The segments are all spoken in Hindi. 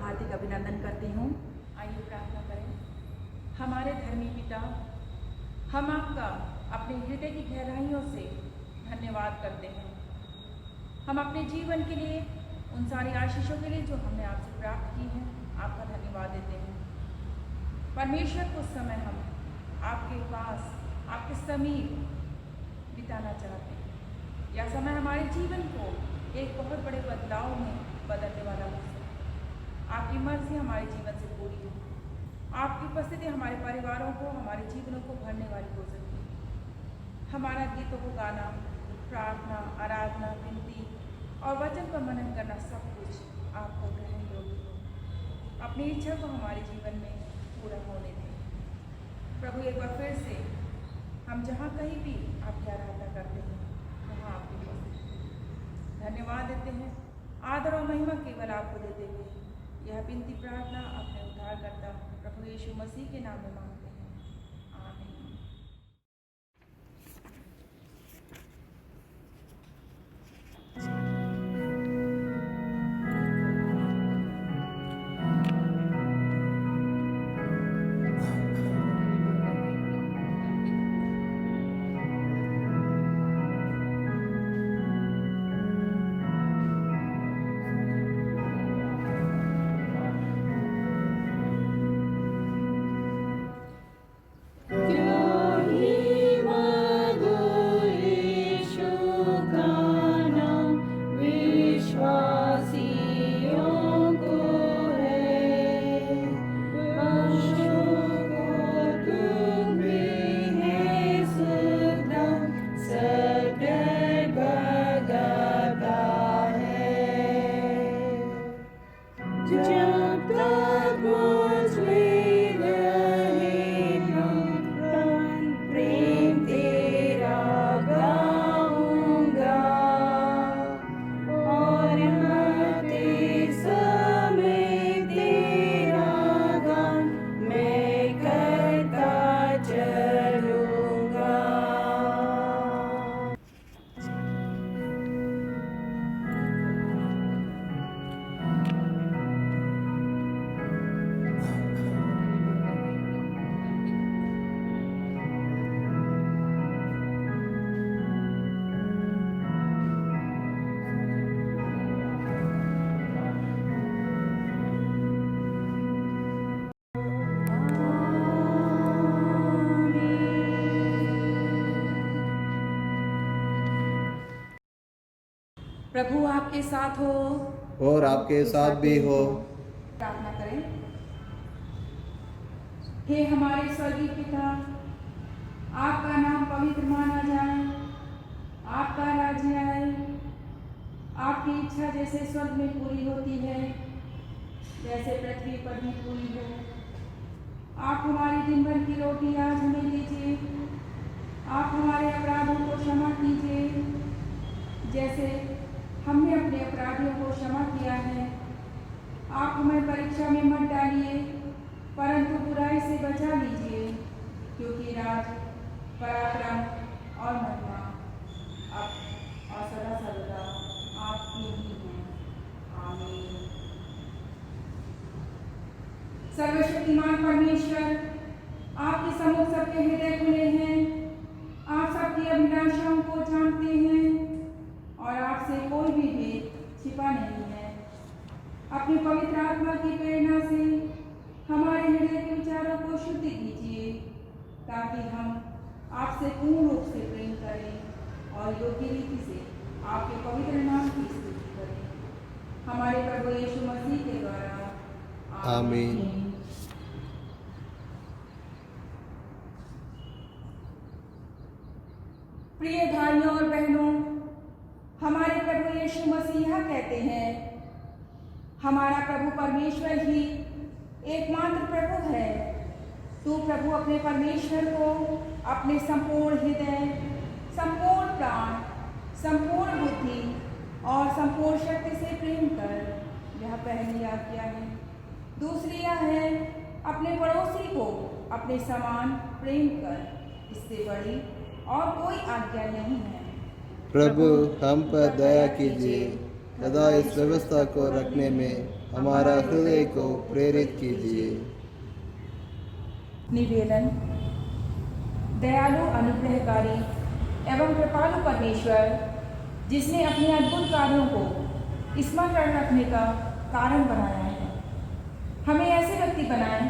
हार्दिक अभिनंदन करती हूँ। आइए प्रार्थना करें। हमारे धर्मी पिता, हम आपका अपने हृदय की गहराइयों से धन्यवाद करते हैं। हम अपने जीवन के लिए, उन सारी आशीषों के लिए जो हमने आपसे प्राप्त की हैं, आपका धन्यवाद देते हैं। परमेश्वर, कुछ समय हम आपके पास, आपके समीप बिताना चाहते हैं। यह समय हमारे जीवन को एक बहुत बड़े बदलाव में बदलने वाला हो सकता। आपकी मर्जी हमारे जीवन से पूरी हो। आपकी उपस्थिति हमारे परिवारों को, हमारे जीवनों को भरने वाली हो सकती है। हमारा गीतों को गाना, प्रार्थना, आराधना, विनती और वचन पर मनन करना सब कुछ आपको ग्रहण योग्य हो। अपनी इच्छा को हमारे जीवन में पूरा होने दें। प्रभु, एक बार फिर से हम जहाँ कहीं भी आपकी आराधना करते हैं, वहाँ आपकी उपस्थिति धन्यवाद देते हैं। आदर और महिमा केवल आपको देते हुए यह विनती प्रार्थना अपने उद्धारकर्ता प्रभु यीशु मसीह के नाम में मांगते हैं, आमीन। प्रभु आपके साथ हो और आपके साथ भी हो। प्रार्थना करें। हे हमारे स्वर्गीय पिता, आपका नाम पवित्र माना जाए, आपका राज्य आए, आपकी इच्छा जैसे स्वर्ग में पूरी होती है वैसे पृथ्वी पर भी पूरी हो। आप हमारी दिन भर की रोटी आज हमें दीजिए। आप हमारे अपराधों को क्षमा कीजिए जैसे हमने अपने अपराधियों को क्षमा किया है। आप हमें परीक्षा में मत डालिए, परंतु बुराई से बचा लीजिए, क्योंकि राज, पराक्रम और महिमा अब और सदा सर्वदा आपकी ही है, आमीन। सर्वशक्तिमान परमेश्वर, आपके सम्मुख सबके हृदय खुले हैं। आप सबकी अभिलाषाओं को जानते हैं और आपसे कोई भी भेद छिपा नहीं है। अपनी पवित्र आत्मा की प्रेरणा से हमारे हृदय के विचारों को शुद्ध कीजिए, ताकि हम आपसे पूर्ण रूप से प्रेम करें और योग्य रीति से आपके पवित्र नाम की स्तुति करें। हमारे प्रभु यीशु मसीह के द्वारा, आमीन। प्रिय भाइयों और बहनों, हमारे प्रभु यीशु मसीह कहते हैं, हमारा प्रभु परमेश्वर ही एकमात्र प्रभु है। तू प्रभु अपने परमेश्वर को अपने संपूर्ण हृदय, संपूर्ण प्राण, संपूर्ण बुद्धि और संपूर्ण शक्ति से प्रेम कर। यह पहली आज्ञा है। दूसरी यह है, अपने पड़ोसी को अपने समान प्रेम कर। इससे बड़ी और कोई आज्ञा नहीं है। प्रभु हम पर दया कीजिए, सदा इस व्यवस्था को रखने में हमारा हृदय को प्रेरित कीजिए। निवेदन। दयालु, अनुग्रहकारी एवं कृपालु परमेश्वर, जिसने अपने अद्भुत कार्यों को स्मरण रखने का कारण बनाया है, हमें ऐसे व्यक्ति बनाएं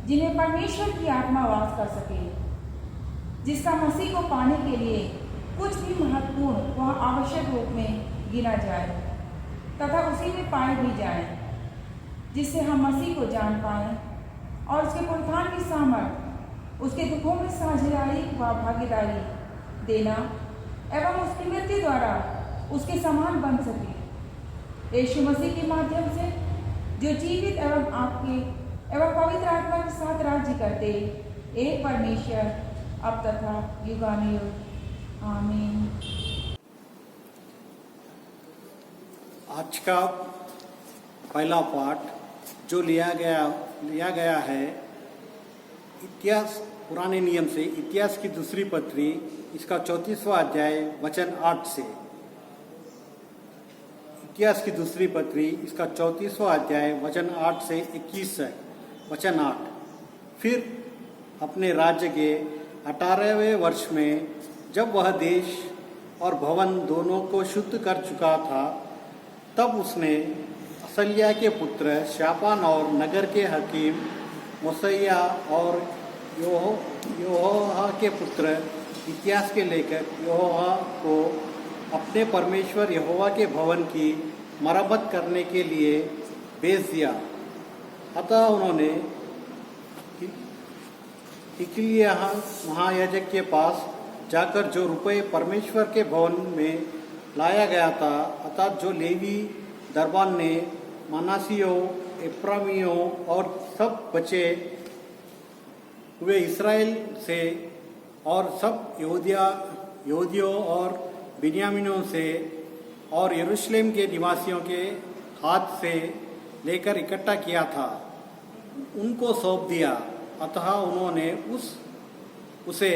जिन्हें परमेश्वर की आत्मा वास कर सके, जिसका मसीह को पाने के लिए कुछ भी महत्वपूर्ण व आवश्यक रूप में गिना जाए तथा उसी में पाए भी जाए, जिससे हम मसीह को जान पाएं और उसके पुनरुत्थान की सामर्थ, उसके दुखों में साझेदारी व भागीदारी देना एवं उसकी मृत्यु द्वारा उसके समान बन सके। यीशु मसीह के माध्यम से जो जीवित एवं आपके एवं पवित्र आत्मा के साथ राज्य करते एक परमेश्वर अब तथा युगानुयुग। आमीन। आज का पहला पाठ जो लिया गया है इतिहास, पुराने नियम से इतिहास की दूसरी पत्री, इसका 34वां अध्याय वचन 8 से। इतिहास की दूसरी पत्री, इसका 34वां अध्याय वचन 8 से 21 है। वचन 8। फिर अपने राज्य के 18वें वर्ष में, जब वह देश और भवन दोनों को शुद्ध कर चुका था, तब उसने असल्याह के पुत्र शापान और नगर के हकीम मोसैया और योहा के पुत्र इतिहास के लेखक योहा को अपने परमेश्वर यहोवा के भवन की मरम्मत करने के लिए भेज दिया। अतः उन्होंने हिजकिय्याह महायाजक के पास जाकर जो रुपये परमेश्वर के भवन में लाया गया था, अर्थात जो लेवी दरबान ने मनासियों, एफ्रामियों और सब बचे हुए इसराइल से और सब यहूदियों और बिन्यामीनों से और यरूशलेम के निवासियों के हाथ से लेकर इकट्ठा किया था, उनको सौंप दिया। अतः उन्होंने उसे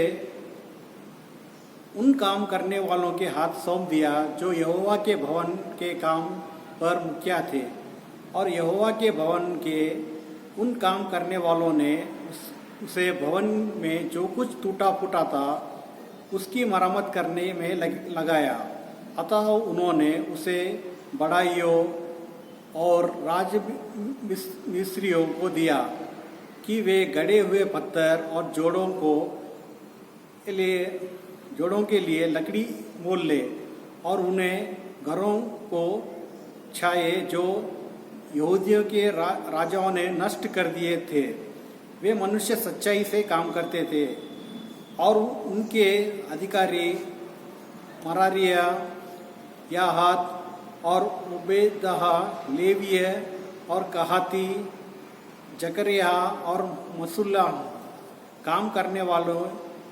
उन काम करने वालों के हाथ सौंप दिया जो यहोवा के भवन के काम पर मुखिया थे। और यहोवा के भवन के उन काम करने वालों ने उसे भवन में जो कुछ टूटा फूटा था उसकी मरम्मत करने में लगाया। अतः उन्होंने उसे बढ़ाइयों और राज मिस्त्रियों को दिया कि वे गढ़े हुए पत्थर और जोड़ों के लिए लकड़ी मोल ले और उन्हें घरों को छाए जो यहूदियों के राजाओं ने नष्ट कर दिए थे। वे मनुष्य सच्चाई से काम करते थे और उनके अधिकारी मरारिया, याहात और उबेदह, लेवीय और कहाती, जकरिया और मसुल्ला काम करने वालों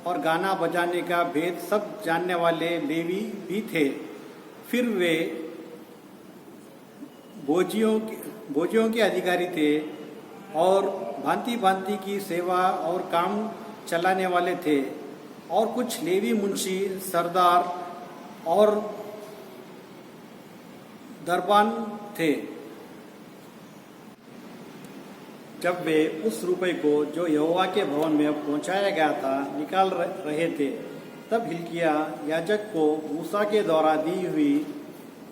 और गाना बजाने का भेद सब जानने वाले लेवी भी थे। फिर वे बोझियों के अधिकारी थे और भांति भांति की सेवा और काम चलाने वाले थे। और कुछ लेवी मुंशी, सरदार और दरबान थे। जब वे उस रुपये को जो यहोवा के भवन में पहुंचाया गया था निकाल रहे थे, तब हिजकिय्याह याजक को मूसा के द्वारा दी हुई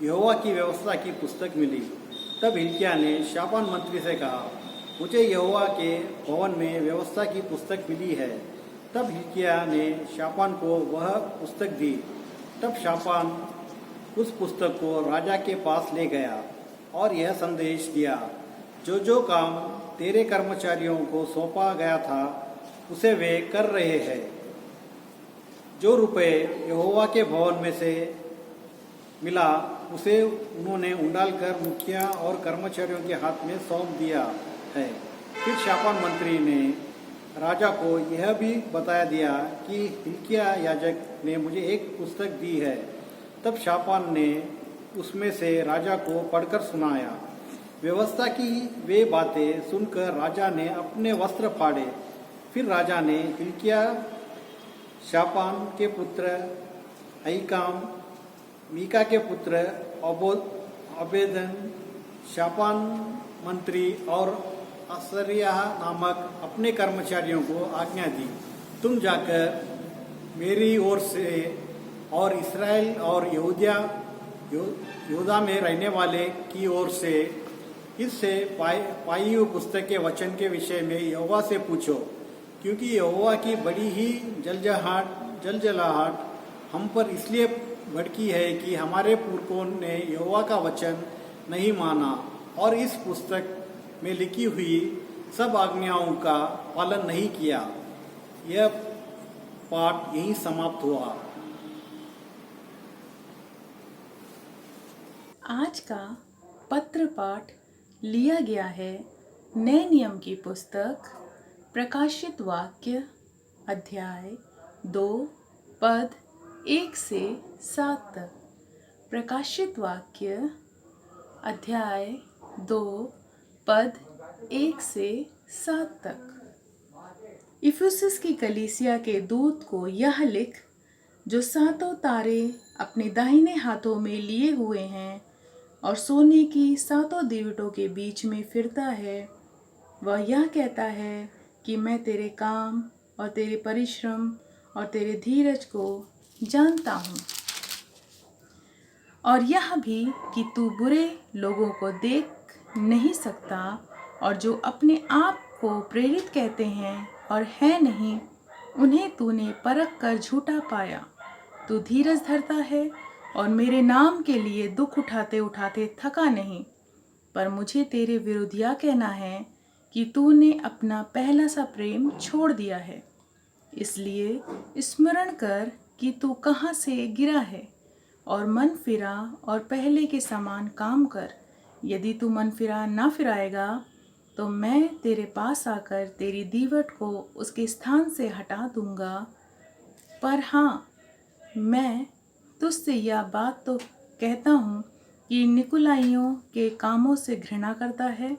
यहोवा की व्यवस्था की पुस्तक मिली। तब हिजकिय्याह ने शापान मंत्री से कहा, मुझे यहोवा के भवन में व्यवस्था की पुस्तक मिली है। तब हिजकिय्याह ने शापान को वह पुस्तक दी। तब शापान उस पुस्तक को राजा के पास ले गया और यह संदेश दिया, जो काम तेरे कर्मचारियों को सौंपा गया था उसे वे कर रहे हैं। जो रुपये यहोवा के भवन में से मिला उसे उन्होंने उंडालकर मुखिया और कर्मचारियों के हाथ में सौंप दिया है। फिर शापान मंत्री ने राजा को यह भी बता दिया कि हिजकिय्याह याजक ने मुझे एक पुस्तक दी है। तब शापान ने उसमें से राजा को पढ़कर सुनाया। व्यवस्था की वे बातें सुनकर राजा ने अपने वस्त्र फाड़े। फिर राजा ने हिजकिय्याह, शापान के पुत्र अहीकाम, मीका के पुत्र अबेदन, शापान मंत्री और असरिया नामक अपने कर्मचारियों को आज्ञा दी, तुम जाकर मेरी ओर से और इसराइल और यहूदा में रहने वाले की ओर से इससे पाई हुई पुस्तक के वचन के विषय में यहोवा से पूछो, क्योंकि यहोवा की बड़ी ही जलजलाहट हम पर इसलिए भड़की है कि हमारे पुरखों ने यहोवा का वचन नहीं माना और इस पुस्तक में लिखी हुई सब आज्ञाओं का पालन नहीं किया। यह पाठ यहीं समाप्त हुआ। आज का पत्र पाठ लिया गया है नए नियम की पुस्तक प्रकाशित वाक्य अध्याय 2 पद 1 से 7 तक। प्रकाशित वाक्य अध्याय 2 पद 1 से 7 तक। इफिसुस की कलीसिया के दूत को यह लिख, जो 7 तारे अपने दाहिने हाथों में लिए हुए हैं और सोने की 7 दीवटों के बीच में फिरता है, वह यह कहता है कि मैं तेरे काम और तेरे परिश्रम और तेरे धीरज को जानता हूँ, और यह भी कि तू बुरे लोगों को देख नहीं सकता और जो अपने आप को प्रेरित कहते हैं और है नहीं, उन्हें तूने परख कर झूठा पाया। तू धीरज धरता है और मेरे नाम के लिए दुख उठाते उठाते थका नहीं। पर मुझे तेरे विरुद्ध यह कहना है कि तूने अपना पहला सा प्रेम छोड़ दिया है। इसलिए स्मरण कर कि तू कहाँ से गिरा है और मन फिरा और पहले के समान काम कर। यदि तू मन फिरा ना फिराएगा तो मैं तेरे पास आकर तेरी दीवट को उसके स्थान से हटा दूंगा। पर हाँ, मैं तुझसे यह बात तो कहता हूँ कि निकुलाइयों के कामों से घृणा करता है,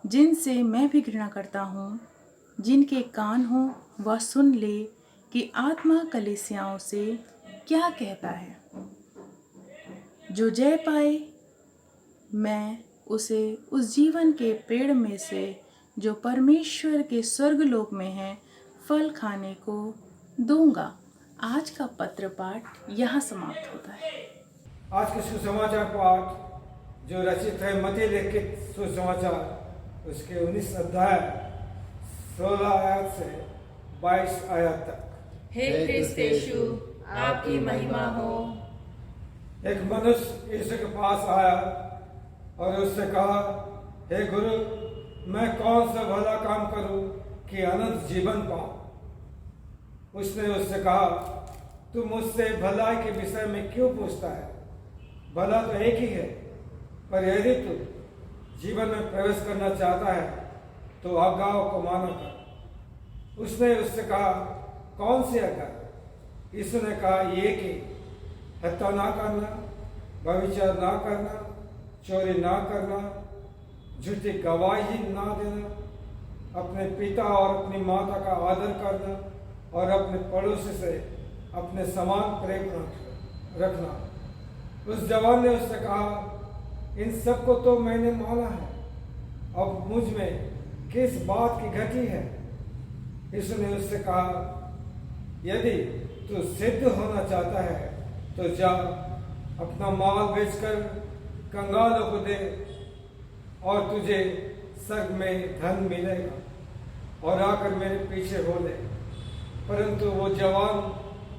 जिनसे मैं भी घृणा करता हूँ। जिनके कान हो वह सुन ले कि आत्मा कलीसियाओं से क्या कहता है। जो जय पाए, मैं उसे उस जीवन के पेड़ में से जो परमेश्वर के स्वर्गलोक में है फल खाने को दूंगा। आज का पत्र पाठ यहाँ समाप्त होता है। आज के सुसमाचार पाठ जो रचित है मत्ती लिखित सुसमाचार, उसके 19 अध्याय 16 आयत से 22 आयत तक। हे क्रिस्त यीशु, आपकी महिमा हो। एक मनुष्य यीशु के पास आया और उससे कहा, हे गुरु, मैं कौन सा भला काम करूं कि अनंत जीवन पाऊं? उसने उससे कहा, तू मुझसे भलाई के विषय में क्यों पूछता है? भला तो एक ही है, पर यदि तू जीवन में प्रवेश करना चाहता है तो आज्ञाओं को माना कर। उसने उससे कहा, कौन सी आज्ञा? यीशु ने कहा, ये कि हत्या ना करना, व्यभिचार ना करना, चोरी ना करना, झूठी गवाही ना देना, अपने पिता और अपनी माता का आदर करना और अपने पड़ोसी से अपने समान प्रेम रखना। उस जवान ने उससे कहा, इन सब को तो मैंने माना है, अब मुझ में किस बात की घटी है? यीशु ने उससे कहा, यदि तू सिद्ध होना चाहता है तो जा, अपना माल बेचकर कंगालों को दे और तुझे स्वर्ग में धन मिलेगा, और आकर मेरे पीछे हो ले। परंतु वो जवान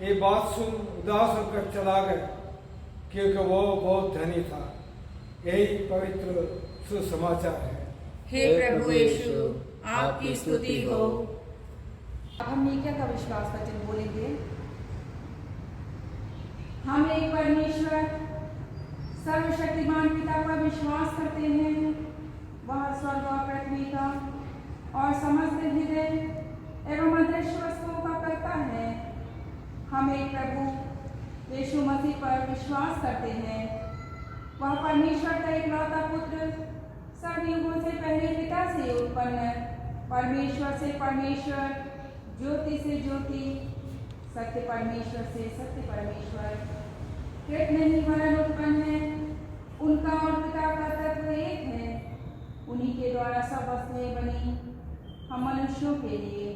ये बात सुन उदास होकर चला गया, क्योंकि वो बहुत धनी था। यही पवित्र सुसमाचार है। हे प्रभु यीशु, आपकी स्तुति हो। अब हम नीकिया का विश्वास वचन बोलेंगे। हम एक परमेश्वर सर्वशक्तिमान पिता पर विश्वास करते हैं। वह स्वर्ग और पृथ्वी का और समस्त हृदय एवं अदृश्य वस्तुओं का करता है। हम एक प्रभु यीशु मसीह पर विश्वास करते हैं। वह परमेश्वर का इकलौता पुत्र, सब युगों से पहले पिता से उत्पन्न, परमेश्वर से परमेश्वर, ज्योति से ज्योति, सत्य परमेश्वर से सत्य परमेश्वर, कृत नहीं वरन उत्पन्न है। उनका और पिता के लिए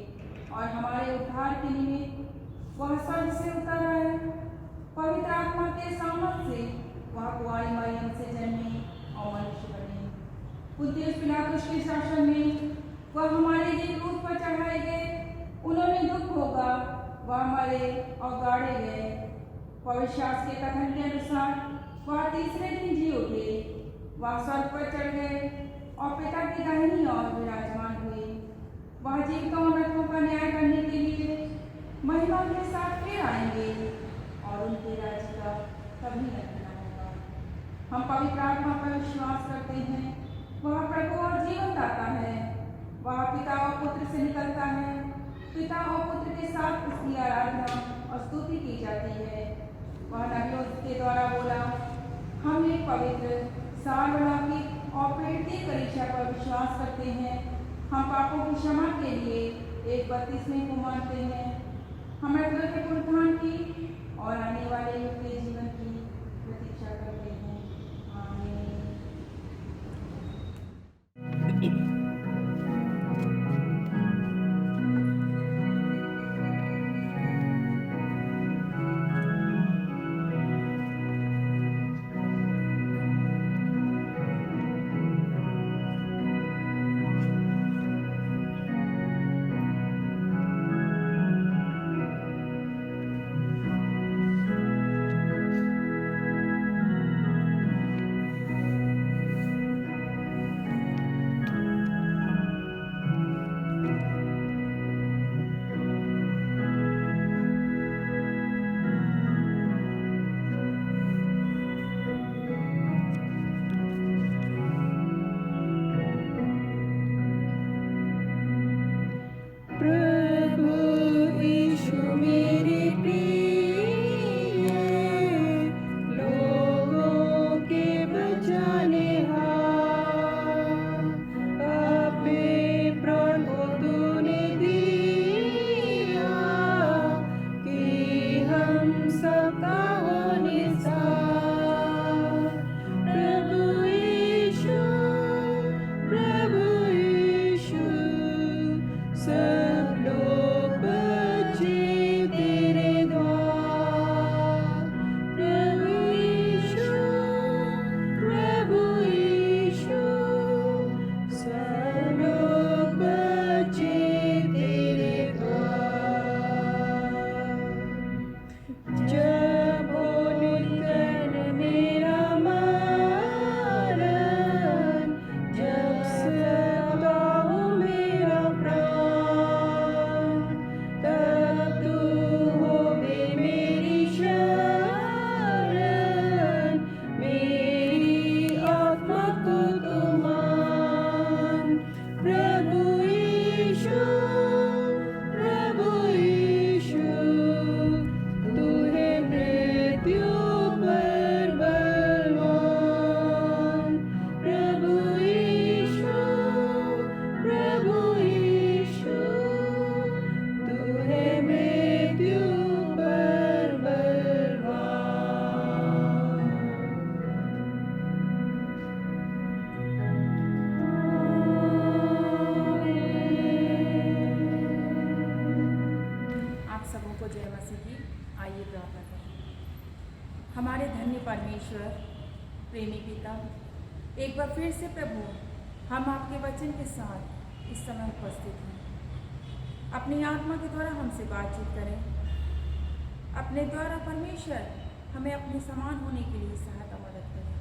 और हमारे उद्धार के निमित्त वह स्वर्ग से उतर आए। पवित्र आत्मा के सामर्थ्य से वह कुंवारी मरियम से जन्मे और मनुष्य बने। पुन्तियुस पिलातुस के शासन में वह हमारे लिए क्रूस पर चढ़ाए गए। उन्होंने दुख भोगा, वह मरे और गाड़े गए। पवित्र शास्त्र के कथन के अनुसार वह तीसरे दिन जी उठे। वह स्वर्ग पर चढ़ गए और पिता की दाहिनी ओर विराजमान हुए। वह जीवितों और मृतकों का न्याय करने के लिए महिमा के साथ फिर आएंगे और उनके राज्य का कभी अंत न होगा। हम पवित्र आत्मा पर विश्वास करते हैं। वह प्रभु और जीवन दाता है। वह पिता और पुत्र से निकलता है। पिता और पुत्र के साथ उसकी आराधना और स्तुति की जाती है। वह नबियों के द्वारा बोला, हम एक पवित्र सार्वलौकिक और प्रेरित परीक्षा पर विश्वास करते हैं। हम पापों की क्षमा के लिए एक बपतिस्मे को मानते हैं। हम मृतकों के पुनरुत्थान की और आने वाले युग के जीवन की प्रतीक्षा करते हैं। आमीन। हमारे धन्य परमेश्वर, प्रेमी पिता, एक बार फिर से प्रभु हम आपके वचन के साथ इस समय उपस्थित हैं। अपनी आत्मा के द्वारा हमसे बातचीत करें। अपने द्वारा परमेश्वर हमें अपने समान होने के लिए सहायता मदद करें।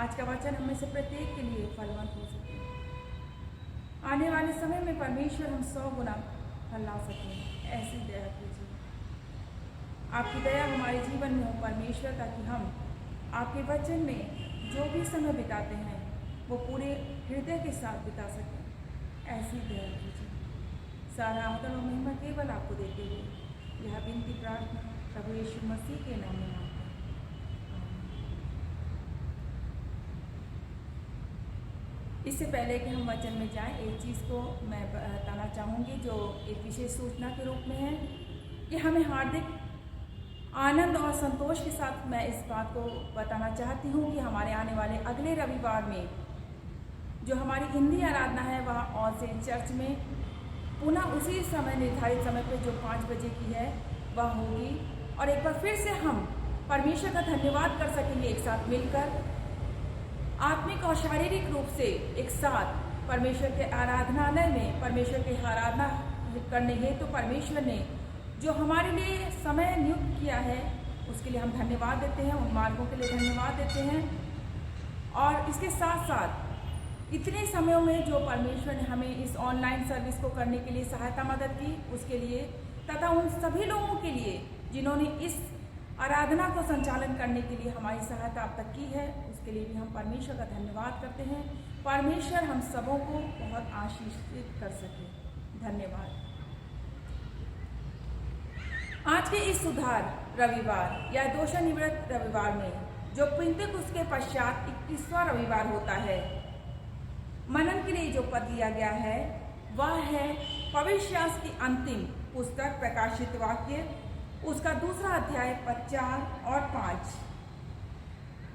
आज का वचन हमें से प्रत्येक के लिए फलवंत हो सके। आने वाले समय में परमेश्वर हम 100 गुना फल ला सकें। ऐसी दया कीजिए। आपकी दया हमारे जीवन में हो परमेश्वर, ताकि हम आपके वचन में जो भी समय बिताते हैं वो पूरे हृदय के साथ बिता सकें। ऐसी दया कीजिए। सारा आदर और महिमा केवल आपको देते हुए यह विनती प्रार्थना प्रभु यीशु मसीह के नाम में मांगते हैं। इससे पहले कि हम वचन में जाएं, एक चीज़ को मैं बताना चाहूँगी जो एक विशेष सूचना के रूप में है कि हमें हार्दिक आनंद और संतोष के साथ मैं इस बात को बताना चाहती हूँ कि हमारे आने वाले अगले रविवार में जो हमारी हिंदी आराधना है वह ऑल सेंट चर्च में पुनः उसी समय निर्धारित समय पे जो 5 बजे की है वह होगी और एक बार फिर से हम परमेश्वर का धन्यवाद कर सकेंगे एक साथ मिलकर, आत्मिक और शारीरिक रूप से एक साथ परमेश्वर के आराधनालय में परमेश्वर की आराधना करने हेतु परमेश्वर ने जो हमारे लिए समय नियुक्त किया है उसके लिए हम धन्यवाद देते हैं, उन मार्गों के लिए धन्यवाद देते हैं। और इसके साथ साथ इतने समयों में जो परमेश्वर ने हमें इस ऑनलाइन सर्विस को करने के लिए सहायता मदद की उसके लिए, तथा उन सभी लोगों के लिए जिन्होंने इस आराधना को संचालन करने के लिए हमारी सहायता अब तक की है, उसके लिए भी हम परमेश्वर का धन्यवाद करते हैं। परमेश्वर हम सबों को बहुत आशीषित कर सके। धन्यवाद। आज के इस सुधार रविवार या दोषनिवृत्त रविवार में जो पिंतेकुस्त के पश्चात 21वां रविवार होता है, मनन के लिए जो पद लिया गया है वह है पवित्र शास्त्र की अंतिम पुस्तक प्रकाशित वाक्य, उसका 2 अध्याय पद 4 और 5।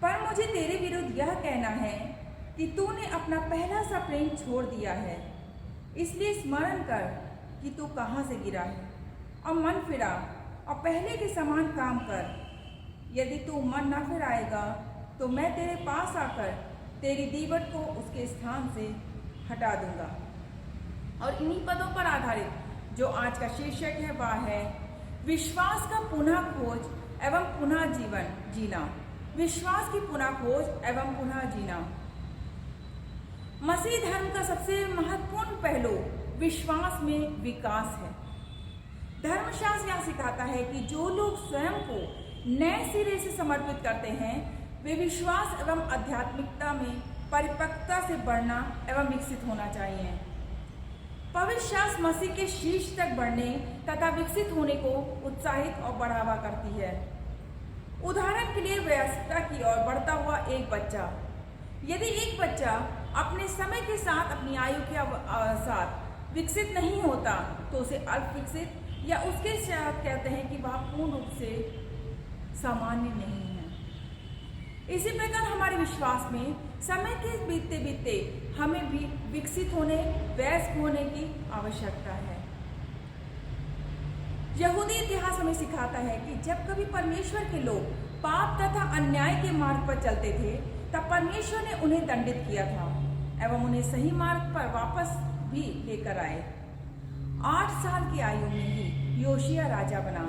पर मुझे तेरे विरुद्ध यह कहना है कि तूने अपना पहला सा प्रेम छोड़ दिया है। इसलिए स्मरण कर कि तू कहाँ से गिरा है और मन फिरा और पहले के समान काम कर। यदि तू मन न फिराएगा तो मैं तेरे पास आकर तेरी दीवट को उसके स्थान से हटा दूंगा। और इन्हीं पदों पर आधारित जो आज का शीर्षक है वह है विश्वास का पुनः खोज एवं पुनः जीवन जीना। विश्वास की पुनः खोज एवं पुनः जीना। मसीह धर्म का सबसे महत्वपूर्ण पहलू विश्वास में विकास है। धर्मशास्त्र यह सिखाता है कि जो लोग स्वयं को नए सिरे से समर्पित करते हैं वे विश्वास एवं आध्यात्मिकता में परिपक्वता से बढ़ना एवं विकसित होना चाहिए। पवित्र शास्त्र मसीह के शीर्ष तक बढ़ने तथा विकसित होने को उत्साहित और बढ़ावा करती है। उदाहरण के लिए वयस्कता की ओर बढ़ता हुआ एक बच्चा, यदि एक बच्चा अपने समय के साथ अपनी आयु के साथ विकसित नहीं होता तो उसे अल्प विकसित या उसके साथ कहते हैं कि वह पूर्ण रूप से सामान्य नहीं है। इसी प्रकार हमारे विश्वास में समय के बीतते बीतते हमें भी विकसित होने, वयस्क होने की आवश्यकता है। यहूदी इतिहास हमें सिखाता है कि जब कभी परमेश्वर के लोग पाप तथा अन्याय के मार्ग पर चलते थे तब परमेश्वर ने उन्हें दंडित किया था एवं उन्हें सही मार्ग पर वापस भी लेकर आए। 8 साल की आयु में ही योशिया राजा बना।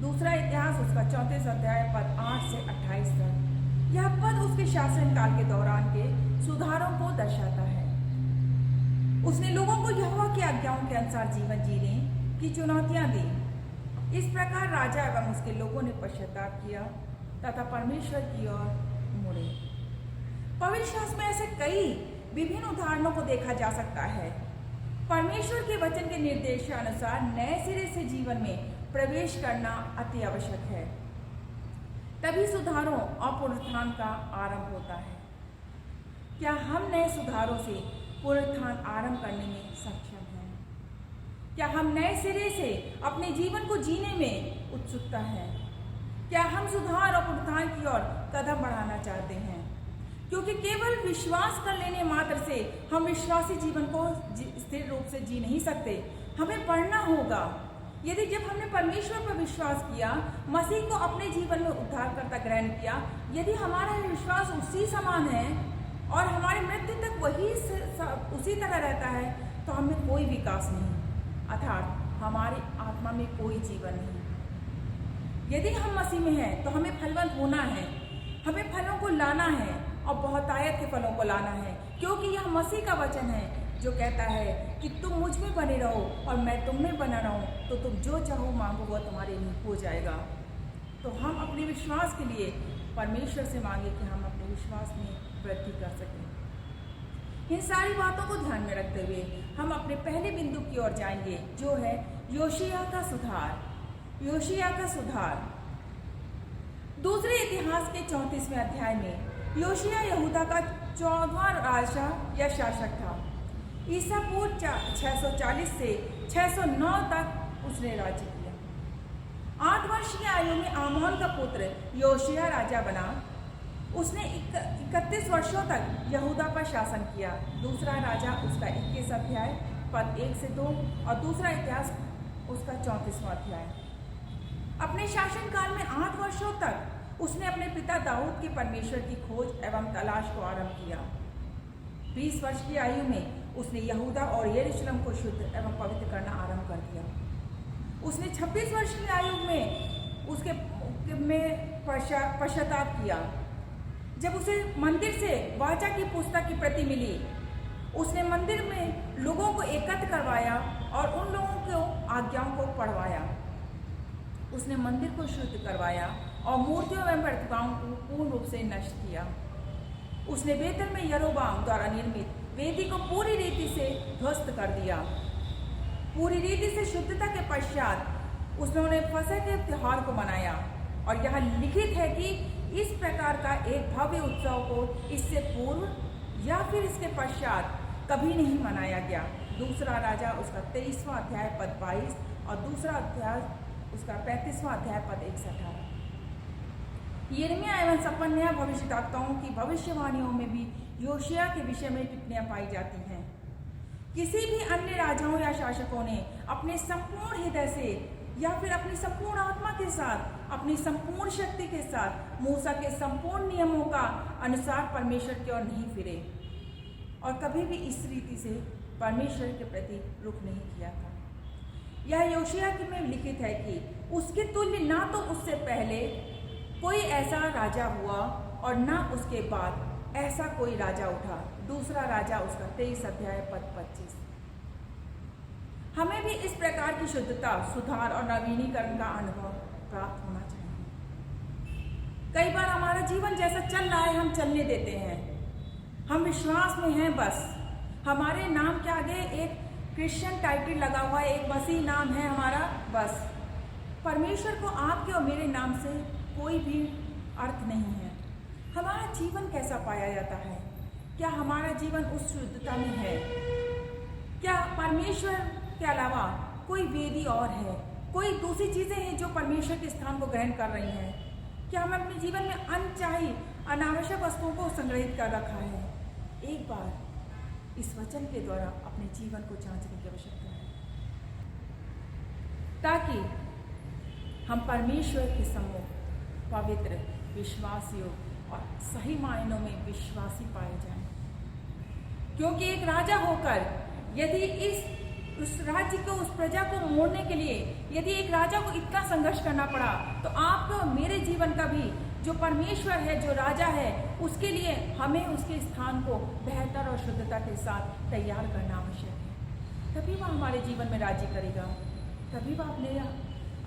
दूसरा इतिहास उसका 34 अध्याय पद 8 से 28 तक। यह पद उसके शासनकाल के दौरान के सुधारों को दर्शाता है। उसने लोगों को यहोवा की आज्ञाओं के अनुसार जीवन जीने की चुनौतियां दी। इस प्रकार राजा एवं उसके लोगों ने पश्चाताप किया तथा परमेश्वर की ओर मुड़े। पवित्र शास्त्र में ऐसे कई विभिन्न उदाहरणों को देखा जा सकता है। परमेश्वर के वचन के निर्देशानुसार नए सिरे से जीवन में प्रवेश करना अति आवश्यक है। तभी सुधारों और पुनरुत्थान का आरंभ होता है। क्या हम नए सुधारों से पुनरुत्थान आरंभ करने में सक्षम हैं? क्या हम नए सिरे से अपने जीवन को जीने में उत्सुकता है? क्या हम सुधार और पुनरुत्थान की ओर कदम बढ़ाना चाहते हैं? क्योंकि केवल विश्वास कर लेने मात्र से हम विश्वासी जीवन को स्थिर रूप से जी नहीं सकते। हमें पढ़ना होगा। यदि जब हमने परमेश्वर पर विश्वास किया, मसीह को अपने जीवन में उद्धारकर्ता ग्रहण किया, यदि हमारा विश्वास उसी समान है और हमारे मृत्यु तक वही उसी तरह रहता है तो हमें कोई विकास नहीं, अर्थात हमारी आत्मा में कोई जीवन नहीं। यदि हम मसीह में हैं तो हमें फलवंत होना है, हमें फलों को लाना है और बहुतायत के फलों को लाना है, क्योंकि यह मसीह का वचन है जो कहता है कि तुम मुझ में बने रहो और मैं तुम में बना रहूं तो तुम जो चाहो मांगो वह तुम्हारे लिए हो जाएगा। तो हम अपने विश्वास के लिए परमेश्वर से मांगे कि हम अपने विश्वास में वृद्धि कर सकें। इन सारी बातों को ध्यान में रखते हुए हम अपने पहले बिंदु की ओर जाएंगे जो है योशिया का सुधार। योशिया का सुधार। दूसरे इतिहास के 34वें अध्याय में योशिया यहूदा का 14वां राजा या शासक था। ईसा पूर्व 640 से 609 तक उसने राज्य किया। 8 वर्ष की आयु में आमोन का पुत्र योशिया राजा बना। उसने 31 वर्षों तक यहूदा पर शासन किया। दूसरा राजा उसका 21 अध्याय पद 1 से 2 और दूसरा इतिहास उसका 34वां अध्याय। अपने शासनकाल में 8 वर्षों तक उसने अपने पिता दाऊद के परमेश्वर की खोज एवं तलाश को आरंभ किया। 20 वर्ष की आयु में उसने यहूदा और यरूशलेम को शुद्ध एवं पवित्र करना आरंभ कर दिया। उसने 26 वर्ष की आयु में उसके पश्चाताप किया। जब उसे मंदिर से वाचा की पुस्तक की प्रति मिली, उसने मंदिर में लोगों को एकत्र करवाया और उन लोगों को आज्ञाओं को पढ़वाया। उसने मंदिर को शुद्ध करवाया और मूर्तियों एवं प्रतिमाओं को पूर्ण रूप से नष्ट किया। उसने बेतल में यरोबाम द्वारा निर्मित वेदी को पूरी रीति से ध्वस्त कर दिया। पूरी रीति से शुद्धता के पश्चात उन्होंने फसह के त्योहार को मनाया और यहाँ लिखित है कि इस प्रकार का एक भव्य उत्सव को इससे पूर्व या फिर इसके पश्चात कभी नहीं मनाया गया। दूसरा राजा उसका 23वां अध्याय पद 22 और दूसरा अध्याय उसका 35वां अध्याय पद 1 से 18। यिर्मयाह एवं सपन्याह भविष्यद्वक्ताओं की भविष्यवाणियों में भी योशिय्याह के विषय में टिप्पणियां पाई जाती हैं। किसी भी अन्य राजाओं या शासकों ने अपने संपूर्ण हृदय से या फिर अपनी संपूर्ण आत्मा के साथ, अपनी संपूर्ण शक्ति के साथ मूसा के संपूर्ण नियमों का अनुसार परमेश्वर की ओर नहीं फिरे और कभी भी इस रीति से परमेश्वर के प्रति रुख नहीं किया था। यह योशिय्याह में लिखित है कि उसके तुल्य ना तो उससे पहले कोई ऐसा राजा हुआ और ना उसके बाद ऐसा कोई राजा उठा। दूसरा राजा उसका 23 अध्याय पद 25। हमें भी इस प्रकार की शुद्धता, सुधार और नवीनीकरण का अनुभव प्राप्त होना चाहिए। कई बार हमारा जीवन जैसा चल रहा है हम चलने देते हैं, हम विश्वास में हैं, बस हमारे नाम के आगे एक क्रिश्चियन टाइटल लगा हुआ है, एक मसीह नाम है हमारा, बस। परमेश्वर को आपके और मेरे नाम से कोई भी अर्थ नहीं है। हमारा जीवन कैसा पाया जाता है? क्या हमारा जीवन उस शुद्धता में है? क्या परमेश्वर के अलावा कोई वेदी और है? कोई दूसरी चीजें हैं जो परमेश्वर के स्थान को ग्रहण कर रही हैं? क्या हमने अपने जीवन में अनचाही अनावश्यक वस्तुओं को संग्रहित कर रखा है? एक बार इस वचन के द्वारा अपने जीवन को जांचने की आवश्यकता है, ताकि हम परमेश्वर के सम्मुख पवित्र, विश्वासयोग्य और सही मायनों में विश्वासी पाए जाएं। क्योंकि एक राजा होकर यदि उस राज्य को, उस प्रजा को मोड़ने के लिए यदि एक राजा को इतना संघर्ष करना पड़ा, तो आपका और मेरे जीवन का भी जो परमेश्वर है, जो राजा है, उसके लिए हमें उसके स्थान को बेहतर और शुद्धता के साथ तैयार करना आवश्यक है। तभी वह हमारे जीवन में राज्य करेगा, तभी वह अपने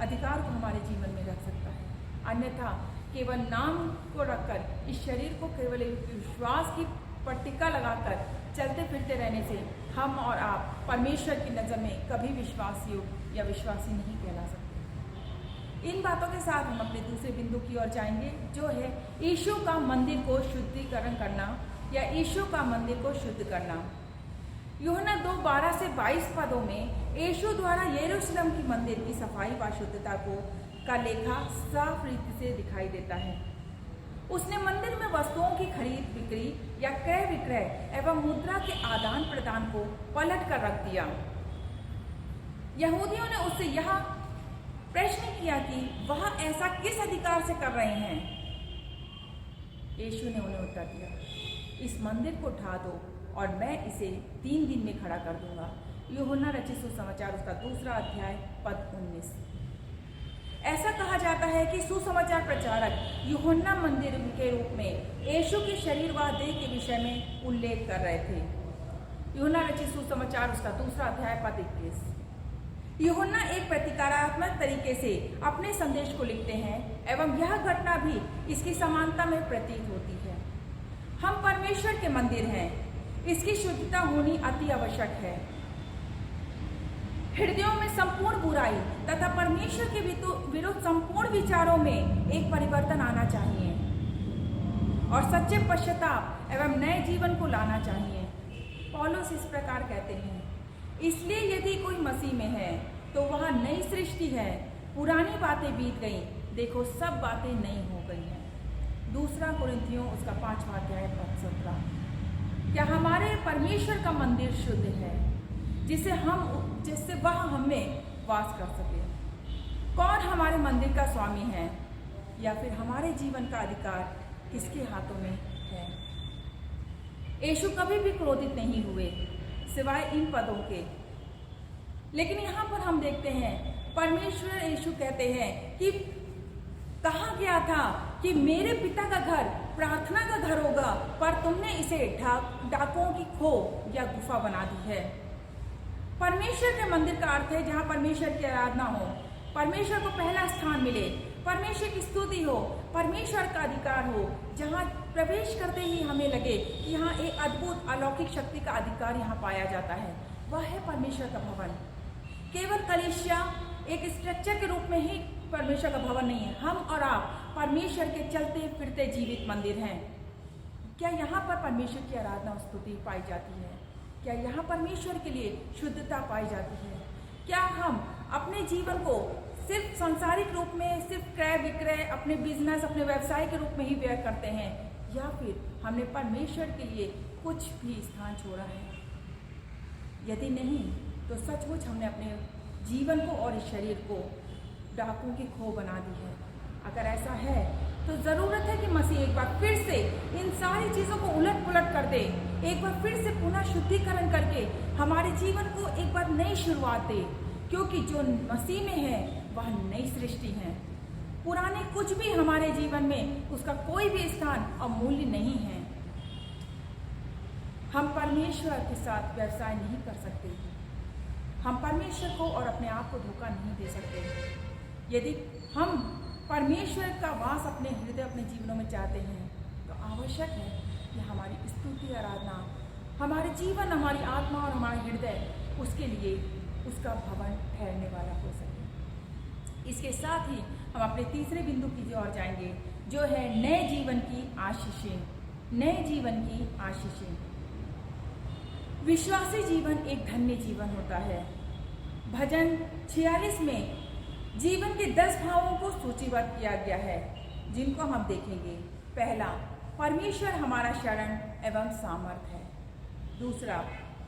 अधिकार को हमारे जीवन में रख सकता है। अन्यथा केवल नाम को रखकर इस शरीर को केवल एक विश्वास की पट्टिका लगाकर चलते फिरते रहने से हम और आप परमेश्वर की नज़र में कभी विश्वासयोग्य या विश्वासी नहीं कहला सकते। इन बातों के साथ हम अपने दूसरे बिंदु की ओर जाएंगे, जो है यीशु का मंदिर को शुद्धिकरण करना या यीशु का मंदिर को शुद्ध करना। यूहन्ना 2:12 से 22 पदों में यीशु द्वारा यरूशलेम की मंदिर की सफाई व शुद्धता का लेखा साफ रीति से दिखाई देता है। उसने मंदिर में वस्तुओं की खरीद बिक्री या क्रय विक्रय एवं मुद्रा के आदान प्रदान को पलट कर रख दिया। यहूदियों ने उससे यह प्रश्न किया कि वह ऐसा किस अधिकार से कर रहे हैं। यीशु ने उन्हें उत्तर दिया, इस मंदिर को ढा दो और मैं इसे 3 दिन में खड़ा कर दूंगा। यूहन्ना रचित सुसमाचार उसका 2 अध्याय पद 19। ऐसा कहा जाता है कि सुसमाचार प्रचारक यूहन्ना मंदिर के रूप में यीशु के शरीर व देह के विषय में उल्लेख कर रहे थे। यूहन्ना रचित सुसमाचार उसका 2 अध्याय पद 21। यूहन्ना एक प्रतीकात्मक तरीके से अपने संदेश को लिखते हैं एवं यह घटना भी इसकी समानता में प्रतीत होती है। हम परमेश्वर के मंदिर हैं, इसकी शुद्धता होनी अति आवश्यक है। हृदयों में संपूर्ण बुराई तथा परमेश्वर के विरुद्ध संपूर्ण विचारों में एक परिवर्तन आना चाहिए और सच्चे पश्चाताप एवं नए जीवन को लाना चाहिए। पौलुस इस प्रकार कहते हैं, इसलिए यदि कोई मसीह में है तो वह नई सृष्टि है, पुरानी बातें बीत गईं, देखो सब बातें नई हो गई हैं। 2 कुरिन्थियों उसका 5वां अध्याय पद 17। क्या हमारे परमेश्वर का मंदिर शुद्ध है? जिससे वह हमें वास कर सके। कौन हमारे मंदिर का स्वामी है या फिर हमारे जीवन का अधिकार किसके हाथों में है? यीशु कभी भी क्रोधित नहीं हुए सिवाय इन पदों के। लेकिन यहाँ पर हम देखते हैं परमेश्वर यीशु कहते हैं कि कहा गया था कि मेरे पिता का घर प्रार्थना का घर होगा, पर तुमने इसे डाकुओं की खो या गुफा बना दी है। परमेश्वर के मंदिर का अर्थ है जहाँ परमेश्वर की आराधना हो, परमेश्वर को पहला स्थान मिले, परमेश्वर की स्तुति हो, परमेश्वर का अधिकार हो, जहाँ प्रवेश करते ही हमें लगे कि यहाँ एक अद्भुत अलौकिक शक्ति का अधिकार यहाँ पाया जाता है। वह है परमेश्वर का भवन। केवल कलीसिया एक स्ट्रक्चर के रूप में ही परमेश्वर का भवन नहीं है। हम और आप परमेश्वर के चलते फिरते जीवित मंदिर हैं। क्या यहाँ पर परमेश्वर की आराधना और स्तुति पाई जाती है? क्या यहाँ परमेश्वर के लिए शुद्धता पाई जाती है? क्या हम अपने जीवन को सिर्फ सांसारिक रूप में, सिर्फ क्रय विक्रय, अपने बिजनेस, अपने व्यवसाय के रूप में ही व्यय करते हैं, या फिर हमने परमेश्वर के लिए कुछ भी स्थान छोड़ा है? यदि नहीं तो सचमुच हमने अपने जीवन को और इस शरीर को डाकुओं की खो बना दी है। अगर ऐसा है तो ज़रूरत है कि मसीह एक बार फिर से इन सारी चीज़ों को उलट पुलट कर दे, एक बार फिर से पुनः शुद्धिकरण करके हमारे जीवन को एक बार नई शुरुआत दे, क्योंकि जो मसीह में है वह नई सृष्टि है। पुराने कुछ भी हमारे जीवन में उसका कोई भी स्थान और मूल्य नहीं है। हम परमेश्वर के साथ व्यवसाय नहीं कर सकते। हम परमेश्वर को और अपने आप को धोखा नहीं दे सकते। यदि हम परमेश्वर का वास अपने हृदय, अपने जीवनों में चाहते हैं तो आवश्यक है कि हमारी स्तुति आराधना, हमारे जीवन, हमारी आत्मा और हमारा हृदय उसके लिए उसका भवन ठहरने वाला हो सके। इसके साथ ही हम अपने तीसरे बिंदु की ओर जाएंगे, जो है नए जीवन की आशीषें। नए जीवन की आशीषें। विश्वासी जीवन एक धन्य जीवन होता है। भजन 46 में जीवन के 10 भावों को सूचीबद्ध किया गया है, जिनको हम देखेंगे। पहला, परमेश्वर हमारा शरण एवं सामर्थ है। दूसरा,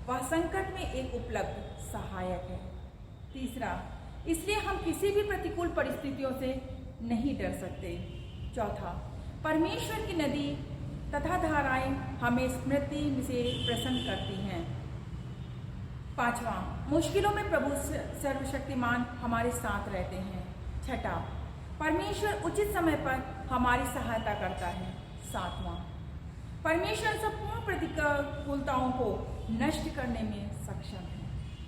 वह संकट में एक उपलब्ध सहायक है। तीसरा, इसलिए हम किसी भी प्रतिकूल परिस्थितियों से नहीं डर सकते। चौथा, परमेश्वर की नदी तथा धाराएं हमें स्मृति से प्रसन्न करती हैं। पांचवा, मुश्किलों में प्रभु सर्वशक्तिमान हमारे साथ रहते हैं। छठा, परमेश्वर उचित समय पर हमारी सहायता करता है। सातवां, परमेश्वर संपूर्ण प्रतिकूलताओं को नष्ट करने में सक्षम है।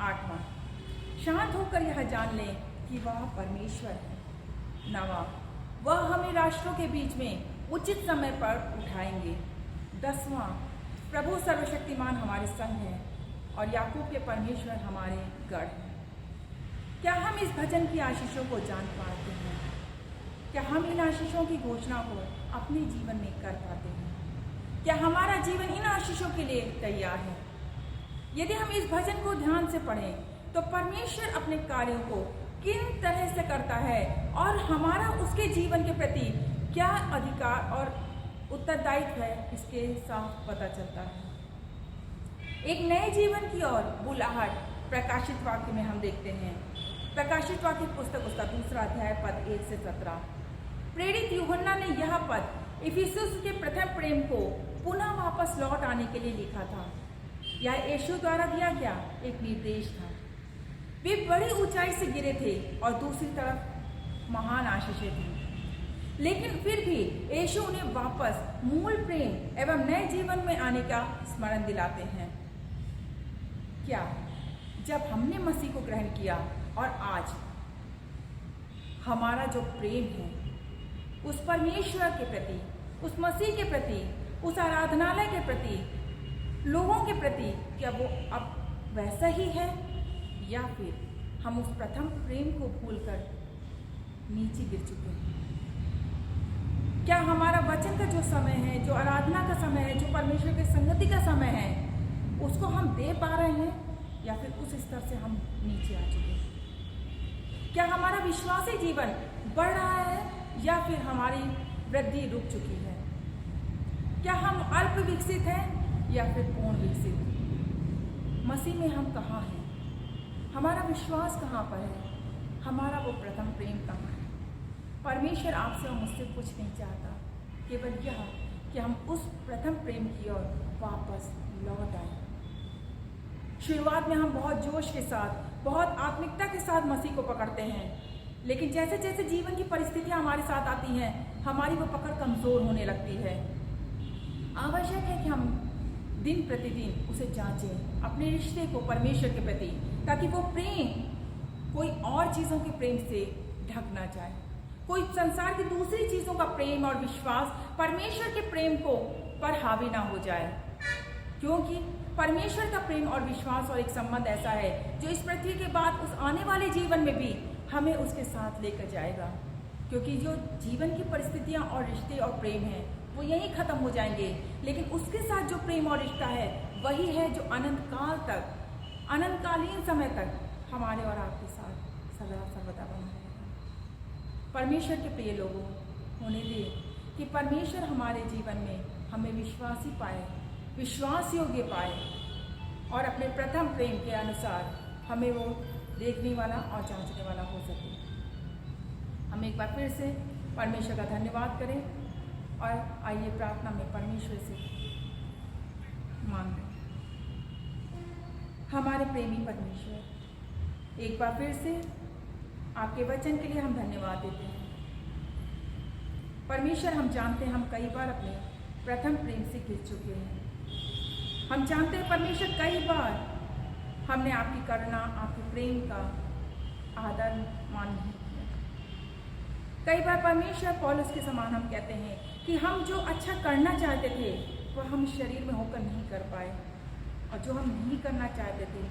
आठवां, शांत होकर यह जान लें कि वह परमेश्वर है। नवां, वह हमें राष्ट्रों के बीच में उचित समय पर उठाएंगे। 10वां, प्रभु सर्वशक्तिमान हमारे संग है और याकूब के परमेश्वर हमारे गढ़ हैं। क्या हम इस भजन की आशीषों को जान पाते हैं? क्या हम इन आशीषों की घोषणा को अपने जीवन में कर पाते हैं? क्या हमारा जीवन इन आशीषों के लिए तैयार है? यदि हम इस भजन को ध्यान से पढ़ें तो परमेश्वर अपने कार्यों को किन तरह से करता है और हमारा उसके जीवन के प्रति क्या अधिकार और उत्तरदायित्व है, इसके साफ पता चलता है। एक नए जीवन की ओर बुलाहट प्रकाशित वाक्य में हम देखते हैं। प्रकाशित वाक्य पुस्तक उसका 2 अध्याय पद 1 से 17। प्रेरित यूहन्ना ने यह पद इफिसुस के प्रथम प्रेम को पुनः वापस लौट आने के लिए लिखा था। यह यीशु द्वारा दिया गया एक निर्देश था। वे बड़ी ऊंचाई से गिरे थे और दूसरी तरफ महान आशीषें थी, लेकिन फिर भी यीशु उन्हें वापस मूल प्रेम एवं नए जीवन में आने का स्मरण दिलाते हैं। क्या जब हमने मसीह को ग्रहण किया और आज हमारा जो प्रेम है उस परमेश्वर के प्रति, उस मसीह के प्रति, उस आराधनालय के प्रति, लोगों के प्रति, क्या वो अब वैसा ही है या फिर हम उस प्रथम प्रेम को भूलकर नीचे गिर चुके हैं? क्या हमारा वचन का जो समय है, जो आराधना का समय है, जो परमेश्वर की संगति का समय है, उसको हम दे पा रहे हैं या फिर उस स्तर से हम नीचे आ चुके हैं? क्या हमारा विश्वासी जीवन बढ़ रहा है या फिर हमारी वृद्धि रुक चुकी है? क्या हम अल्प विकसित हैं या फिर पूर्ण विकसित? मसीह में हम कहाँ हैं? हमारा विश्वास कहाँ पर है? हमारा वो प्रथम प्रेम कहाँ है? परमेश्वर आपसे और मुझसे कुछ नहीं चाहता, केवल यह कि हम उस प्रथम प्रेम की ओर वापस लौट आए। शुरुआत में हम बहुत जोश के साथ, बहुत आत्मिकता के साथ मसीह को पकड़ते हैं, लेकिन जैसे जैसे जीवन की परिस्थितियां हमारे साथ आती हैं, हमारी वो पकड़ कमज़ोर होने लगती है। आवश्यक है कि हम दिन प्रतिदिन उसे जांचें, अपने रिश्ते को परमेश्वर के प्रति, ताकि वो प्रेम कोई और चीज़ों के प्रेम से ढक ना जाए, कोई संसार की दूसरी चीज़ों का प्रेम और विश्वास परमेश्वर के प्रेम को पर हावी ना हो जाए। क्योंकि परमेश्वर का प्रेम और विश्वास और एक संबंध ऐसा है जो इस पृथ्वी के बाद उस आने वाले जीवन में भी हमें उसके साथ लेकर जाएगा। क्योंकि जो जीवन की परिस्थितियां और रिश्ते और प्रेम हैं वो यहीं खत्म हो जाएंगे, लेकिन उसके साथ जो प्रेम और रिश्ता है वही है जो अनंत काल तक, अनंतकालीन समय तक हमारे और आपके साथ सदा सर्वदा बना रहेगा। परमेश्वर के प्रिय लोगों, होने दे कि परमेश्वर हमारे जीवन में हमें विश्वासी पाए, विश्वास योग्य पाए और अपने प्रथम प्रेम के अनुसार हमें वो देखने वाला और जांचने वाला हो सके। हम एक बार फिर से परमेश्वर का धन्यवाद करें और आइए प्रार्थना में परमेश्वर से मांगें। हमारे प्रेमी परमेश्वर, एक बार फिर से आपके वचन के लिए हम धन्यवाद देते हैं। परमेश्वर, हम जानते हैं हम कई बार अपने प्रथम प्रेम से गिर चुके हैं। हम जानते हैं परमेश्वर कई बार हमने आपकी करुणा, आपके प्रेम का आदर मान नहीं किया। कई बार परमेश्वर पौलुस के समान हम कहते हैं कि हम जो अच्छा करना चाहते थे वह हम शरीर में होकर नहीं कर पाए, और जो हम नहीं करना चाहते थे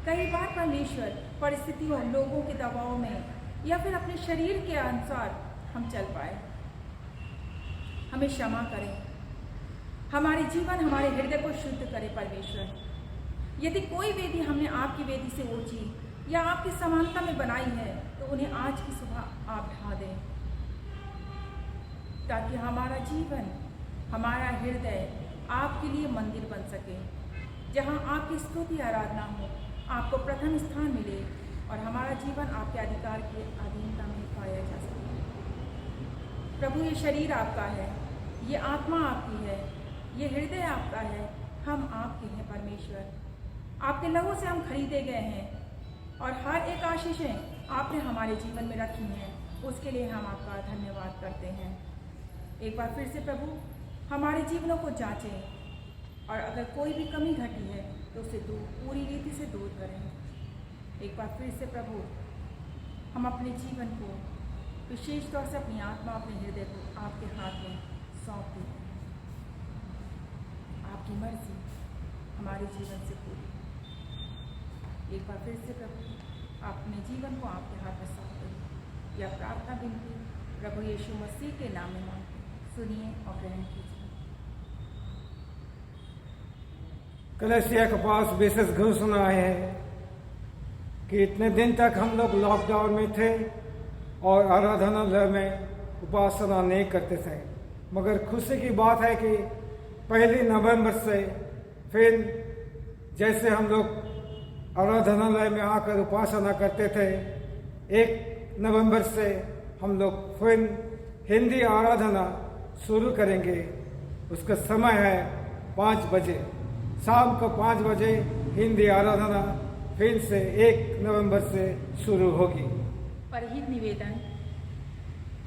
कई बार परमेश्वर परिस्थितियों, लोगों के दबाव में या फिर अपने शरीर के अनुसार हम चल पाए। हमें क्षमा करें, हमारे जीवन, हमारे हृदय को शुद्ध करे परमेश्वर। यदि कोई वेदी हमने आपकी वेदी से ऊंची या आपकी समानता में बनाई है तो उन्हें आज की सुबह आप ढा दें, ताकि हमारा जीवन, हमारा हृदय आपके लिए मंदिर बन सके, जहां आपकी स्तुति आराधना हो, आपको प्रथम स्थान मिले और हमारा जीवन आपके अधिकार की अधीनता में पाया जा सके। प्रभु, ये शरीर आपका है, ये आत्मा आपकी है, ये हृदय आपका है, हम आपके हैं परमेश्वर। आपके लहू से हम खरीदे गए हैं और हर एक आशीषें आपने हमारे जीवन में रखी हैं, उसके लिए हम आपका धन्यवाद करते हैं। एक बार फिर से प्रभु, हमारे जीवनों को जांचें और अगर कोई भी कमी घटी है तो उसे पूरी रीति से दूर करें। एक बार फिर से प्रभु, हम अपने जीवन को, विशेष तौर से अपनी आत्मा, अपने हृदय को आपके हाथ में सौंप देते हैं। आपकी मर्जी हमारे जीवन से पूरी। एक बार फिर से प्रभु, अपने जीवन को आपके हाथ में सौंप दें। यह प्रार्थना विनती प्रभु यीशु मसीह के नाम में मांगते, सुनिए और ग्रहण कीजिए। कलेसिया के पास विशेष घोषणा है कि इतने दिन तक हम लोग लॉकडाउन में थे और आराधनालय में उपासना नहीं करते थे, मगर खुशी की बात है कि 1 नवंबर से फिर जैसे हम लोग आराधनालय में आकर उपासना करते थे, 1 नवंबर से हम लोग फिर हिंदी आराधना शुरू करेंगे। उसका समय है 5 बजे, शाम को 5 बजे हिंदी आराधना फिर से 1 नवंबर से शुरू होगी। परहित निवेदन,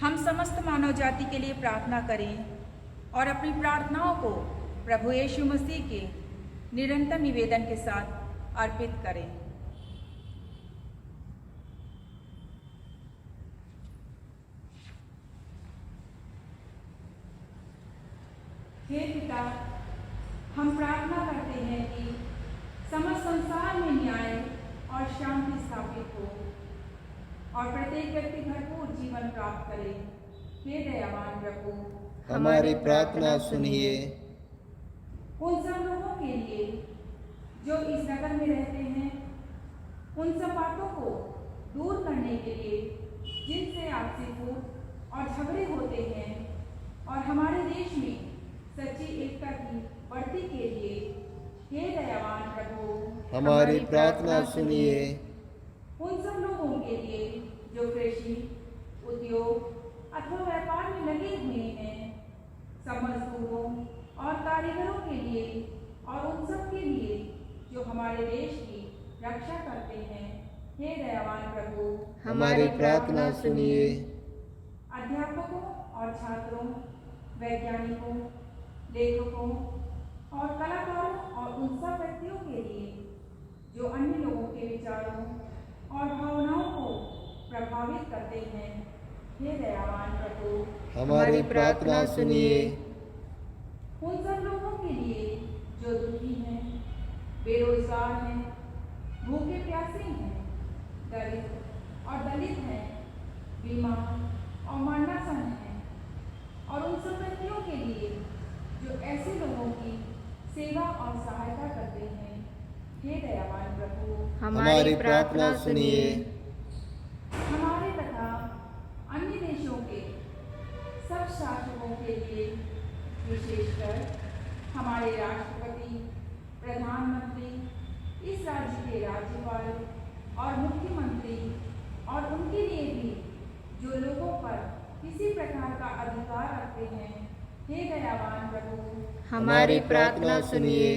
हम समस्त मानव जाति के लिए प्रार्थना करें और अपनी प्रार्थनाओं को प्रभु यीशु मसीह के निरंतर निवेदन के साथ अर्पित करें। हे पिता, हम प्रार्थना करते हैं कि समस्त संसार में न्याय और शांति स्थापित हो और प्रत्येक व्यक्ति भरपूर जीवन प्राप्त करे। हे दयावान प्रभु, हमारी प्रार्थना सुनिए। उन सब लोगों के लिए जो इस नगर में रहते हैं, उन सब बातों को दूर करने के लिए जिनसे आपसी फूट और झगड़े होते हैं, और हमारे देश में सच्ची एकता की बढ़ती के लिए हे दयावान प्रभु, हमारी प्रार्थना सुनिए। जो कृषि, उद्योग अथवा व्यापार में लगे हुए हैं, सब मजदूरों और कारीगरों के लिए और उन सब के लिए जो हमारे देश की रक्षा करते हैं, हे दयावान प्रभु, हमारी प्रार्थना सुनिए। अध्यापकों और छात्रों, वैज्ञानिकों, लेखकों और कलाकारों और उन सब व्यक्तियों के लिए जो अन्य लोगों के विचारों और भावनाओं को प्रभावित करते हैं, हे दयावान प्रभु, हमारी प्रार्थना सुनिए। उन सब लोगों के लिए जो दुखी हैं, बेरोजगार हैं, भूखे प्यासे हैं, दरिद्र और दलित हैं, बीमार और मरणासन हैं, और उन सब व्यक्तियों के लिए जो ऐसे लोगों की सेवा और सहायता करते हैं, हे दयावान प्रभु, हमारी प्रार्थना सुनिए। हमारे तथा अन्य देशों के सब शासकों के लिए, विशेषकर हमारे राष्ट्रपति, प्रधानमंत्री, इस राज्य के राज्यपाल और मुख्यमंत्री और उनके लिए भी जो लोगों पर किसी प्रकार का अधिकार रखते हैं, हे दयावान प्रभु, हमारी प्रार्थना सुनिए।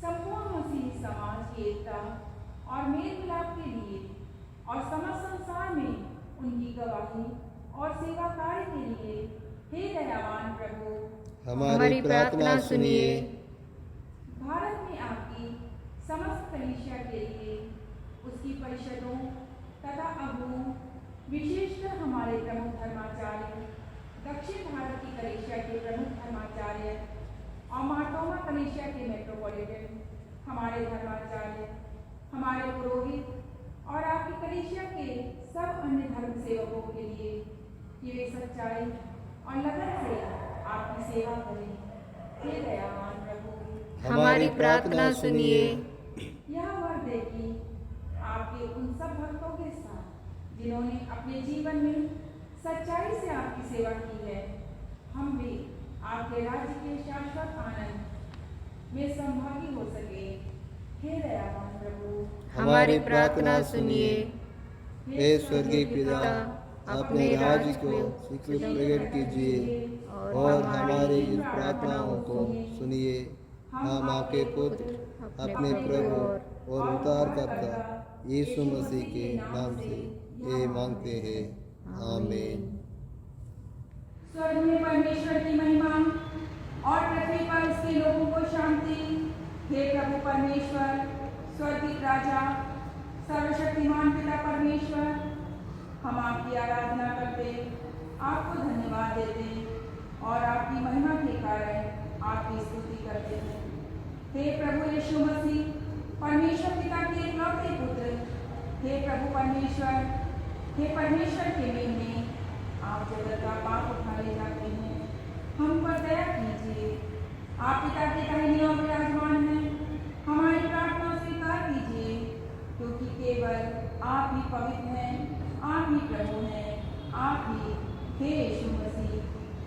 संपूर्ण मसीह समाज की एकता और मेल मिलाप के लिए और समस्त संसार में उनकी गवाही और सेवा कार्य के लिए, हे दयावान प्रभु, हमारी प्रार्थना सुनिए। भारत में आपकी समस्त कलीसिया के लिए, उसकी परिषदों तथा अगुओं, विशेषकर हमारे प्रमुख धर्माचार्य, दक्षिण भारत की कलीसिया के प्रमुख धर्माचार्य और मार्तोमा कलीसिया के मेट्रोपॉलिटन, हमारे धर्माचार्य, हमारे पुरोहित और आपकी कलीसिया के सब अन्य धर्म सेवकों के लिए कि वे सच्चाई और लगन से आपकी सेवा करें, हे दयावान प्रभु, हमारी प्रार्थना सुनिए। यह वर दे कि आपके उन सब भक्तों के साथ जिन्होंने अपने जीवन में सच्चाई से आपकी सेवा की है, हम भी आपके राज्य के शाश्वत आनंद में सहभागी हो सके, हे दयावान प्रभु, हमारी प्रार्थना सुनिए। हे स्वर्गीय पिता, अपने राज्य को शीघ्र प्रकट कीजिए और हमारी इस प्रार्थनाओं को सुनिए। हम आपके पुत्र, अपने प्रभु और उद्धारकर्ता यीशु मसीह के नाम से ये मांगते हैं, आमीन। स्वर्ग में परमेश्वर की महिमा और पृथ्वी पर उसके लोगों को शांति। हे प्रभु परमेश्वर, स्वर्गीय राजा, सर्वशक्तिमान पिता परमेश्वर, हम आपकी आराधना करते, आपको धन्यवाद देते और आपकी महिमा के कारण आपकी स्तुति करते हैं। हे प्रभु यीशु मसीह, परमेश्वर पिता के इकलौते पुत्र, हे प्रभु परमेश्वर, हे परमेश्वर के मेमने, आप जगत का पाप उठाए जाते हैं, हम पर दया कीजिए। आप पिता के दाहिनी ओर विराजमान हैं, हमारी प्रार्थना स्वीकार कीजिए, क्योंकि केवल आप ही पवित्र हैं, आप ही प्रभु हैं, आप ही हे यीशु मसीह,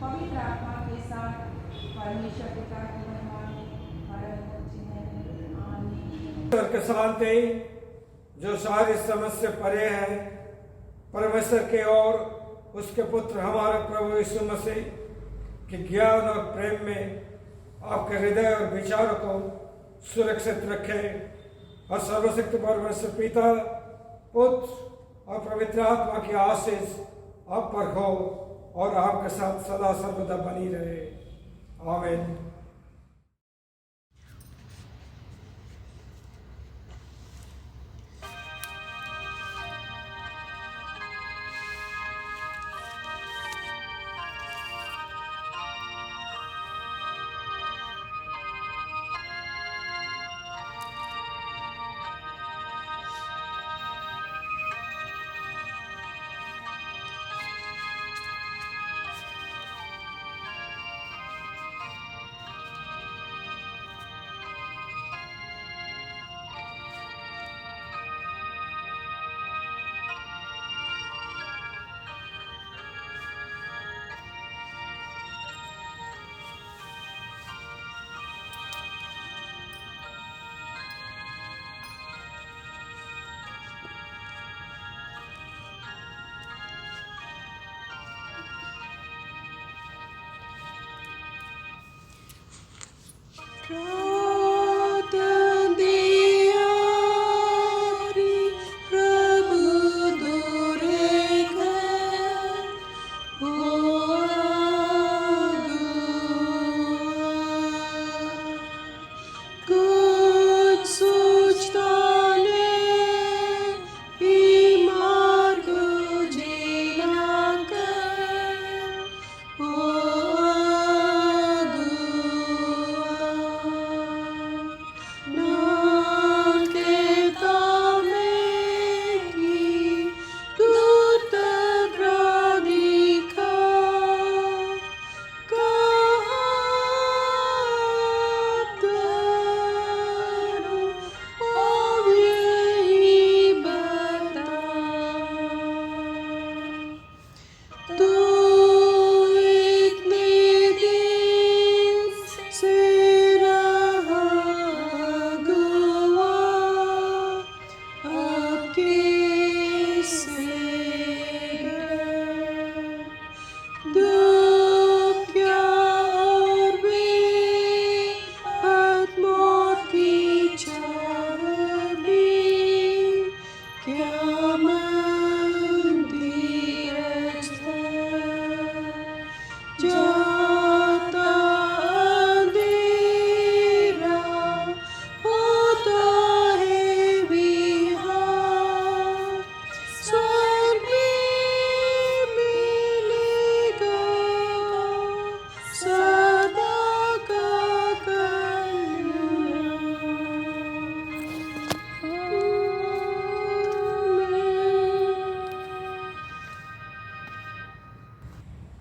पवित्र आत्मा के साथ परमेश्वर पिता की महिमा में परम पूज्य हैं, आमीन। ईश्वर की शांति जो सारी समझ से परे है, परमेश्वर के और उसके पुत्र हमारे प्रभु यीशु मसीह के ज्ञान और प्रेम में आपके हृदय और विचारों को सुरक्षित रखे और सर्वशक्ति परमेश्वर पिता, पुत्र और पवित्र आत्मा की आशीष आप पर हो और आपके साथ सदा सर्वदा बनी रहे, आमीन।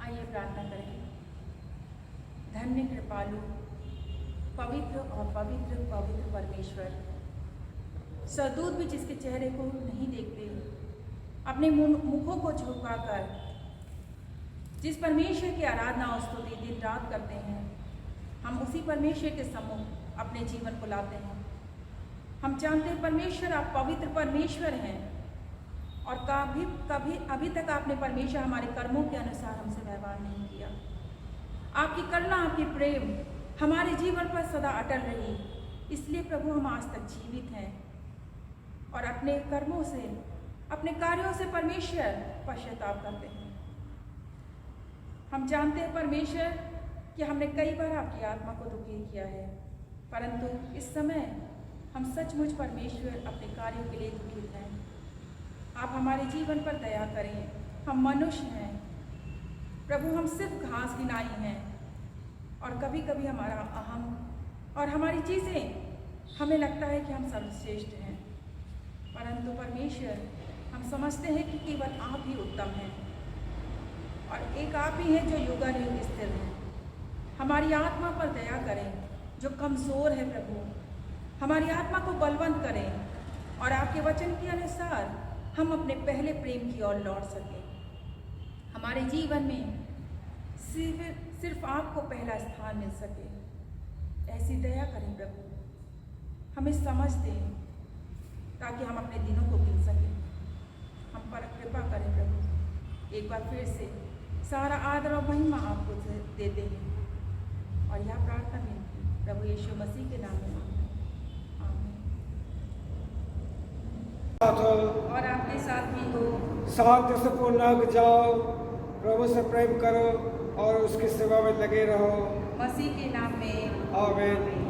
आइए प्रार्थना करें। धन्य कृपालु पवित्र और पवित्र पवित्र परमेश्वर, सदूत भी जिसके चेहरे को नहीं देखते, अपने मुखों को झुकाकर जिस परमेश्वर की आराधना और स्तुति दिन रात करते हैं, हम उसी परमेश्वर के सम्मुख अपने जीवन को लाते हैं। हम जानते हैं परमेश्वर आप पवित्र परमेश्वर हैं और कभी अभी तक आपने परमेश्वर हमारे कर्मों के अनुसार हमसे व्यवहार नहीं किया। आपकी करुणा, आपकी प्रेम हमारे जीवन पर सदा अटल रही, इसलिए प्रभु हम आज तक जीवित हैं और अपने कर्मों से, अपने कार्यों से परमेश्वर पश्चाताप करते हैं। हम जानते हैं परमेश्वर कि हमने कई बार आपकी आत्मा को दुखी किया है, परंतु इस समय हम सचमुच परमेश्वर अपने कार्यों के लिए दुखित हैं। आप हमारे जीवन पर दया करें। हम मनुष्य हैं प्रभु, हम सिर्फ घास गिनाई हैं और कभी कभी हमारा अहम और हमारी चीज़ें हमें लगता है कि हम सर्वश्रेष्ठ हैं, परंतु परमेश्वर हम समझते हैं कि केवल आप ही उत्तम हैं और एक आप ही हैं जो युगानुयुग स्थिर हैं। हमारी आत्मा पर दया करें जो कमज़ोर है प्रभु, हमारी आत्मा को बलवंत करें और आपके वचन के अनुसार हम अपने पहले प्रेम की ओर लौट सकें। हमारे जीवन में सिर्फ आपको पहला स्थान मिल सके, ऐसी दया करें प्रभु, हमें समझ दें ताकि हम अपने दिनों को गिन सकें। हम पर कृपा करें प्रभु। एक बार फिर से सारा आदर और महिमा आपको देते हैं और यह प्रार्थना विनती प्रभु यीशु मसीह के नाम में मांगते हैं, आमीन। और आपके साथ भी हो। शांति से पूर्ण जाओ, प्रभु से प्रेम करो और उसकी सेवा में लगे रहो। मसीह के नाम में आमीन।